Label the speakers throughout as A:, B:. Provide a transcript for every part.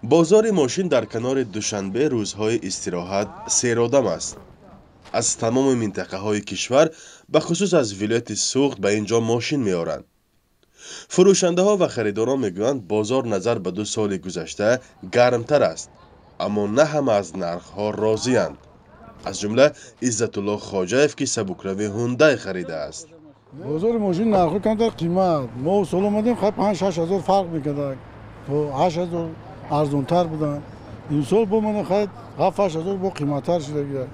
A: بازار ماشین در کنار دوشنبه روزهای استراحت سیرآدم است. از تمام منطقه های کشور به خصوص از ولایت سوخت به اینجا ماشین میارند. فروشنده ها و خریداران میگویند بازار نظر به 2 سال گذشته گرمتر است، اما نه همه از نرخ ها راضی اند. از جمله عزت الله خواجه‌اف که سبکروی هوندای خریده است.
B: بازار ماشین نرخ کمتر قیمت ما سال اومدیم خب 5-6 هزار فرق میکرد تو 8 هزار ارزون تر بودن. این سال با من خرید 7-8 هزار با قیمت تر شده گیره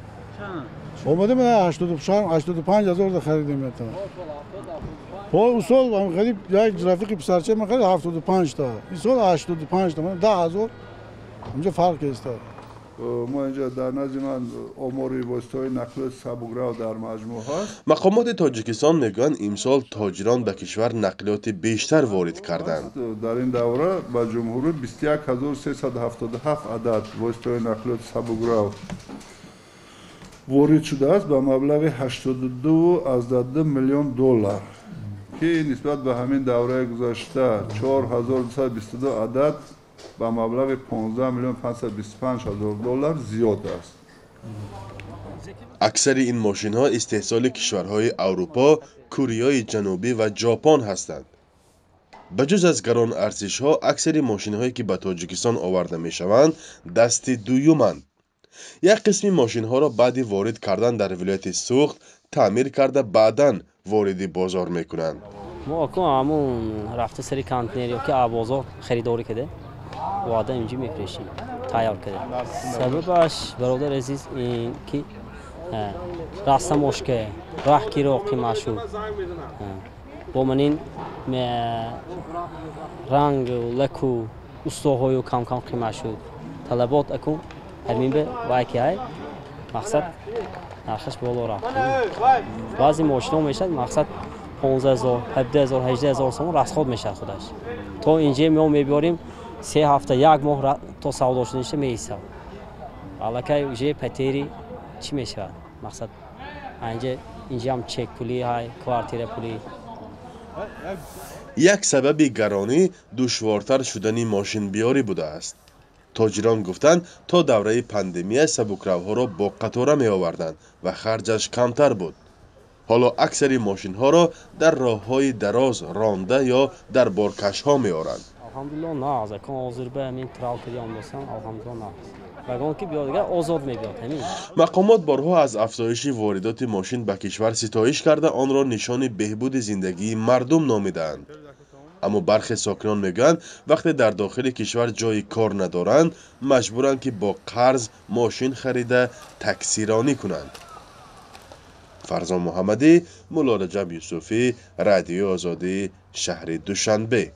B: اومدیم 85 هزار خریدیم تا با اون سال هم خرید یک رفیقی پسرچه من خرید 75 تا این سال 85 تا من 10 هزار اینجا فرق است.
C: ما اینجا در نزد من امور واسطه نقل سبوکرو در مجموع هست.
A: مقامات تاجیکستان میگویند امسال تاجران به کشور نقلیات بیشتر وارد کردند.
C: در این دوره به جمهوری 21377 عدد واسطه نقلیات سبوکرو وارد شده است به مبلغ 82.2 میلیون دلار که نسبت به همین دوره گذشته 4222 عدد با مبلغ 15,525,000 دلار زیاد است.
A: اکثر این ماشین ها استحصال کشورهای اروپا، کره جنوبی و ژاپن هستند. بجز از گران ارزش ها، اکثر ماشین هایی که به تاجیکستان آورده می شوند دست دویمند. یک قسم ماشین ها را بعد وارد کردن در ولایت سوخت تعمیر کرده بعداً وارد بازار می کنند.
D: ما همون رفته سری کانتینری که بازار خریداری کرده واده اینجا میفروشیم تیار کرده. سببش برادر عزیز این که راسته مشکل راه کی رو قیمت شد با من این رنگ و لکو استوهای و کم کم قیمت شد طلبات اکن همین به وای که های مقصد نرخش بالا رفت. بعضی ماشینا میشد مقصد 15,000 17,000 18,000 سوم رسخود میشه خودش. تا اینجا ما میبریم 3 هفته 1 ماه تا سودا شدنش میسه. الکی جه پتری چی میشه؟ مقصد اینجا هم چک پولی های کوارتیر پولی.
A: یک سبب گرانی دشوارتر شدن ماشین بیاری بوده است. تاجران گفتند تا دوره پاندمی سبکروها را با قطاره می آوردند و خرجش کمتر بود. حالا اکثر ماشین ها را در راه های دراز رانده یا در بارکش ها می آورند.
D: الحمدلله نه از کن آزر به همین تراو کردیم دوستان الحمدلله نه. وگان که بیاد دیگه آزاد میبیاد همین.
A: مقامات بارها از افزایش واردات ماشین به کشور ستایش کرده آن را نشان بهبود زندگی مردم نامیدند. اما برخی ساکنان میگویند وقتی در داخل کشور جای کار ندارند مجبورند که با قرض ماشین خریده تکثیرانی کنند. فرزان محمدی، مولا رجب یوسفی، رادیو آزادی، شهر دوشنبه.